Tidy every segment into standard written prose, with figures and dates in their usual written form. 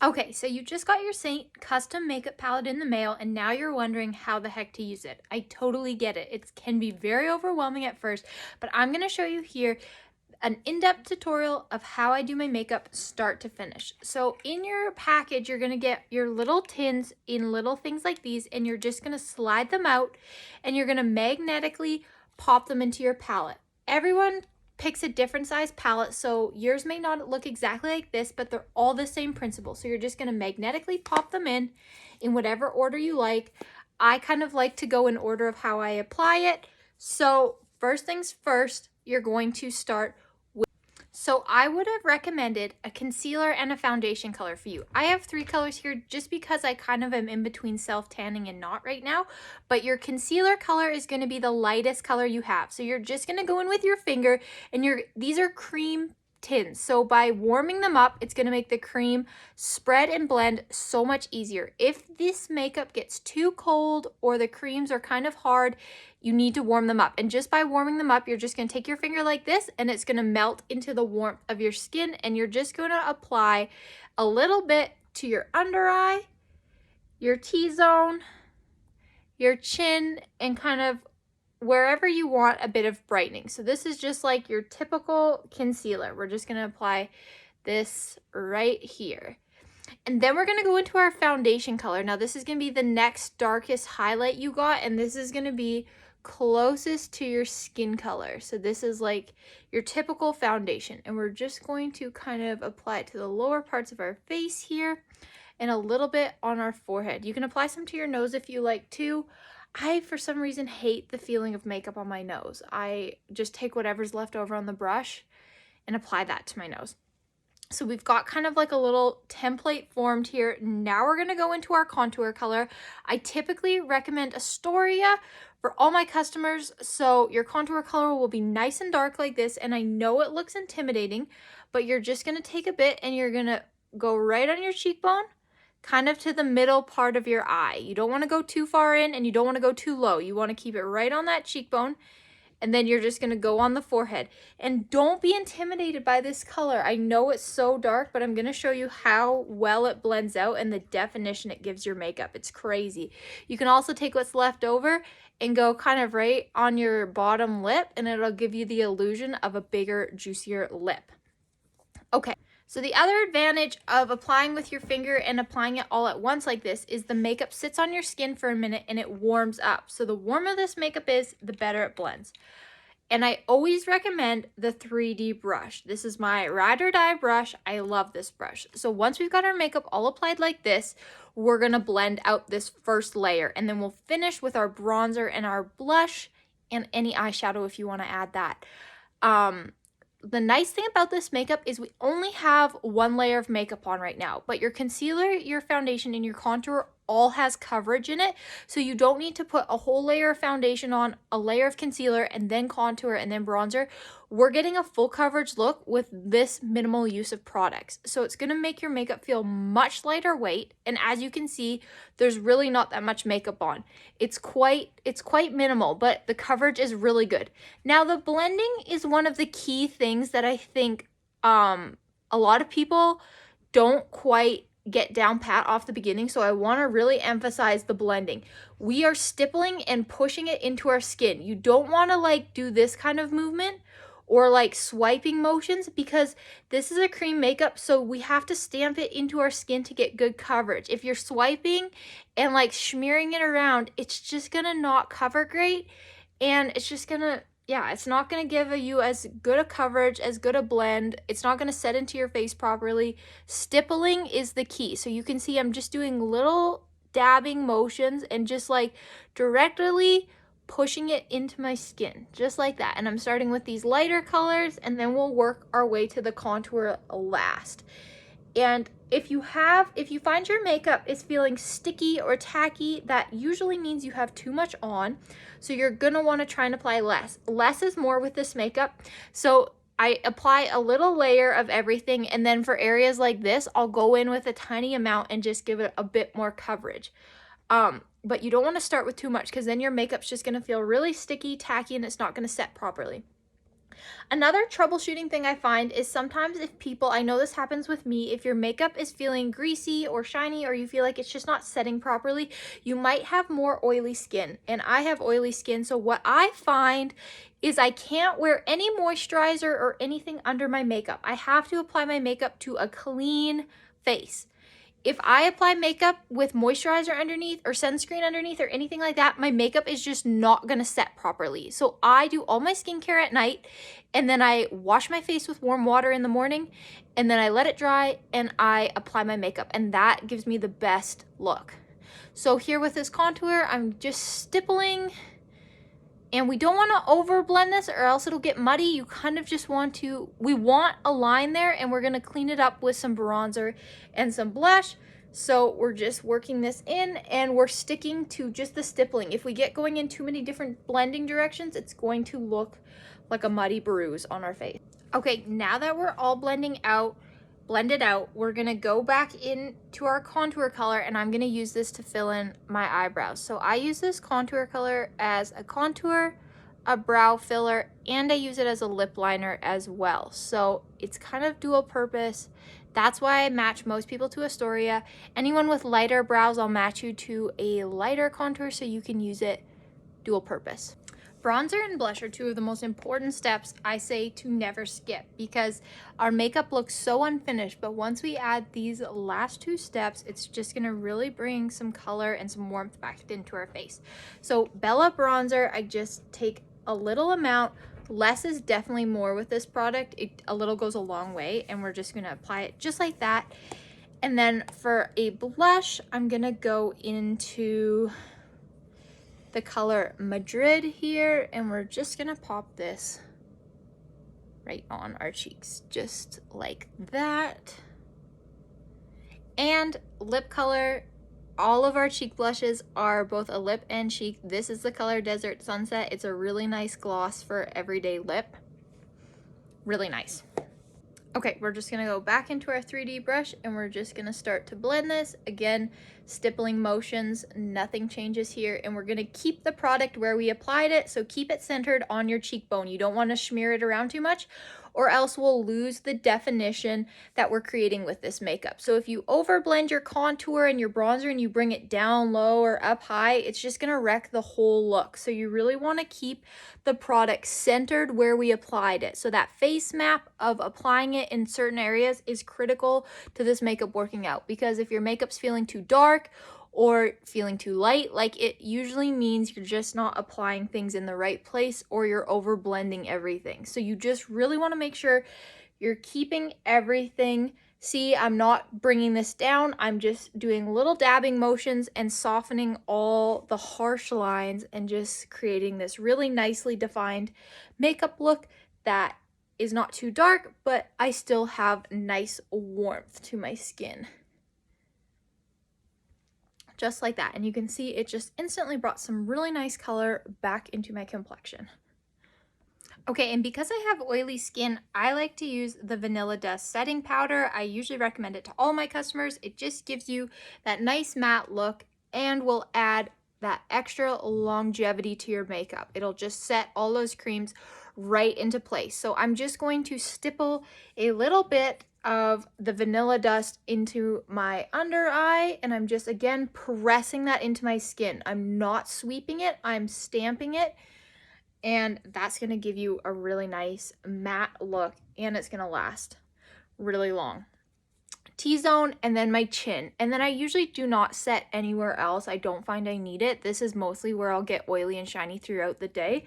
Okay, so you just got your Seint custom makeup palette in the mail and now you're wondering how the heck to use it. I totally get it. It can be very overwhelming at first, but I'm going to show you here an in-depth tutorial of how I do my makeup start to finish. So in your package, you're going to get your little tins in little things like these, and you're just going to slide them out and you're going to magnetically pop them into your palette. Everyone picks a different size palette, so yours may not look exactly like this, but they're all the same principle. So you're just going to magnetically pop them in whatever order you like. I kind of like to go in order of how I apply it. So first things first, you're going to start with, so I would have recommended a concealer and a foundation color for you. I have 3 colors here just because I kind of am in between self-tanning and not right now, but your concealer color is going to be the lightest color you have. So you're just going to go in with your finger, and these are cream tins. So by warming them up, it's going to make the cream spread and blend so much easier. If this makeup gets too cold or the creams are kind of hard, you need to warm them up. And just by warming them up, you're just going to take your finger like this and it's going to melt into the warmth of your skin, and you're just going to apply a little bit to your under eye, your T-zone, your chin, and kind of wherever you want a bit of brightening. So this is just like your typical concealer. We're just going to apply this right here. And then we're going to go into our foundation color. Now this is going to be the next darkest highlight you got, and this is going to be closest to your skin color. So this is like your typical foundation, and we're just going to kind of apply it to the lower parts of our face here and a little bit on our forehead. You can apply some to your nose if you like to. I, for some reason, hate the feeling of makeup on my nose. I just take whatever's left over on the brush and apply that to my nose. So we've got kind of like a little template formed here. Now we're going to go into our contour color. I typically recommend Astoria for all my customers. So your contour color will be nice and dark like this. And I know it looks intimidating, but you're just going to take a bit and you're going to go right on your cheekbone, kind of to the middle part of your eye. You don't want to go too far in and you don't want to go too low. You want to keep it right on that cheekbone, and then you're just going to go on the forehead. And don't be intimidated by this color. I know it's so dark, but I'm going to show you how well it blends out and the definition it gives your makeup. It's crazy. You can also take what's left over and go kind of right on your bottom lip, and it'll give you the illusion of a bigger, juicier lip. Okay. So the other advantage of applying with your finger and applying it all at once like this is the makeup sits on your skin for a minute and it warms up. So the warmer this makeup is, the better it blends. And I always recommend the 3D brush. This is my ride or die brush. I love this brush. So once we've got our makeup all applied like this, we're gonna blend out this first layer, and then we'll finish with our bronzer and our blush and any eyeshadow if you wanna add that. The nice thing about this makeup is we only have 1 layer of makeup on right now, but your concealer, your foundation, and your contour all has coverage in it, so you don't need to put a whole layer of foundation on, a layer of concealer, and then contour, and then bronzer. We're getting a full coverage look with this minimal use of products, so it's going to make your makeup feel much lighter weight, and as you can see, there's really not that much makeup on. It's quite minimal, but the coverage is really good. Now, the blending is one of the key things that I think a lot of people don't quite get down pat off the beginning, so I want to really emphasize the blending. We are stippling and pushing it into our skin. You don't want to like do this kind of movement or like swiping motions, because this is a cream makeup, so we have to stamp it into our skin to get good coverage. If you're swiping and like smearing it around, it's just gonna not cover great, and it's just gonna, yeah, it's not going to give you as good a coverage, as good a blend. It's not going to set into your face properly. Stippling is the key. So you can see I'm just doing little dabbing motions and just like directly pushing it into my skin, just like that. And I'm starting with these lighter colors, and then we'll work our way to the contour last. And if you find your makeup is feeling sticky or tacky, that usually means you have too much on. So you're gonna wanna try and apply less. Less is more with this makeup. So I apply a little layer of everything, and then for areas like this, I'll go in with a tiny amount and just give it a bit more coverage. But you don't wanna start with too much, because then your makeup's just gonna feel really sticky, tacky, and it's not gonna set properly. Another troubleshooting thing I find is sometimes if people, I know this happens with me, if your makeup is feeling greasy or shiny or you feel like it's just not setting properly, you might have more oily skin. And I have oily skin, so what I find is I can't wear any moisturizer or anything under my makeup. I have to apply my makeup to a clean face. If I apply makeup with moisturizer underneath or sunscreen underneath or anything like that, my makeup is just not gonna set properly. So I do all my skincare at night, and then I wash my face with warm water in the morning, and then I let it dry and I apply my makeup, and that gives me the best look. So here with this contour, I'm just stippling, and we don't want to over blend this or else it'll get muddy. You kind of just want to, we want a line there, and we're going to clean it up with some bronzer and some blush. So we're just working this in, and we're sticking to just the stippling. If we get going in too many different blending directions, it's going to look like a muddy bruise on our face. Okay, now that we're all blended out, we're gonna go back into our contour color, and I'm gonna use this to fill in my eyebrows. So I use this contour color as a contour, a brow filler, and I use it as a lip liner as well. So it's kind of dual purpose. That's why I match most people to Astoria. Anyone with lighter brows, I'll match you to a lighter contour so you can use it dual purpose. Bronzer and blush are two of the most important steps I say to never skip, because our makeup looks so unfinished, but once we add these last two steps, it's just gonna really bring some color and some warmth back into our face. So Bella bronzer, I just take a little amount. Less is definitely more with this product. A little goes a long way, and we're just gonna apply it just like that. And then for a blush, I'm gonna go into the color Madrid here, and we're just gonna pop this right on our cheeks, just like that. And lip color, all of our cheek blushes are both a lip and cheek. This is the color Desert Sunset. It's a really nice gloss for everyday lip. Really nice. Okay, we're just gonna go back into our 3D brush, and we're just gonna start to blend this. Again, stippling motions, nothing changes here, and we're gonna keep the product where we applied it, so keep it centered on your cheekbone. You don't wanna smear it around too much, or else we'll lose the definition that we're creating with this makeup. So if you over blend your contour and your bronzer and you bring it down low or up high, it's just gonna wreck the whole look. So you really wanna keep the product centered where we applied it. So that face map of applying it in certain areas is critical to this makeup working out, because if your makeup's feeling too dark or feeling too light, like, it usually means you're just not applying things in the right place, or you're over blending everything. So you just really want to make sure you're keeping everything. See, I'm not bringing this down. I'm just doing little dabbing motions and softening all the harsh lines and just creating this really nicely defined makeup look that is not too dark, but I still have nice warmth to my skin. Just like that. And you can see it just instantly brought some really nice color back into my complexion. Okay, and because I have oily skin, I like to use the Vanilla Dust setting powder. I usually recommend it to all my customers. It just gives you that nice matte look and will add that extra longevity to your makeup. It'll just set all those creams right into place. So I'm just going to stipple a little bit of the Vanilla Dust into my under eye, and I'm just, again, pressing that into my skin. I'm not sweeping it, I'm stamping it, and that's going to give you a really nice matte look, and it's going to last really long. T-zone, and then my chin, and then I usually do not set anywhere else. I don't find I need it. This is mostly where I'll get oily and shiny throughout the day.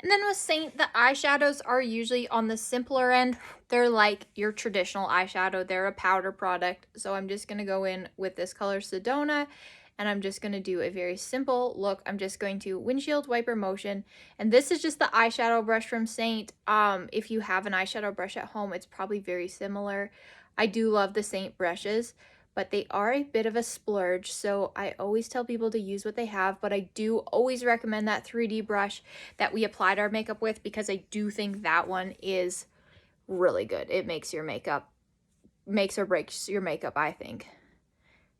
And then with Seint, the eyeshadows are usually on the simpler end. They're like your traditional eyeshadow. They're a powder product. So I'm just going to go in with this color Sedona, and I'm just going to do a very simple look. I'm just going to windshield wiper motion, and this is just the eyeshadow brush from Seint. If you have an eyeshadow brush at home, it's probably very similar. I do love the Seint brushes, but they are a bit of a splurge, so I always tell people to use what they have, but I do always recommend that 3D brush that we applied our makeup with, because I do think that one is really good. It makes your makeup, makes or breaks your makeup, I think.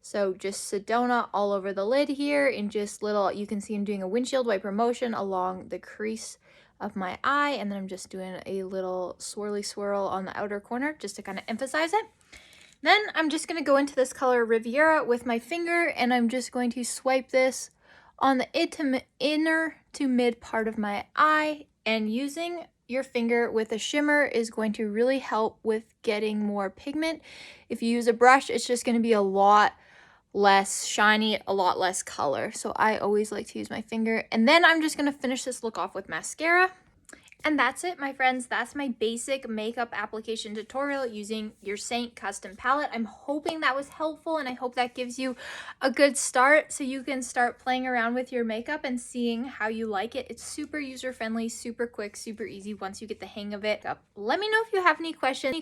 So just Sedona all over the lid here, and just little, you can see I'm doing a windshield wiper motion along the crease of my eye, and then I'm just doing a little swirly swirl on the outer corner just to kind of emphasize it. Then I'm just going to go into this color Riviera with my finger, and I'm just going to swipe this on the inner to mid part of my eye, and using your finger with a shimmer is going to really help with getting more pigment. If you use a brush, it's just going to be a lot less shiny, a lot less color. So I always like to use my finger. And then I'm just going to finish this look off with mascara. And that's it, my friends. That's my basic makeup application tutorial using your Seint custom palette. I'm hoping that was helpful, and I hope that gives you a good start so you can start playing around with your makeup and seeing how you like it. It's super user-friendly, super quick, super easy once you get the hang of it. Let me know if you have any questions.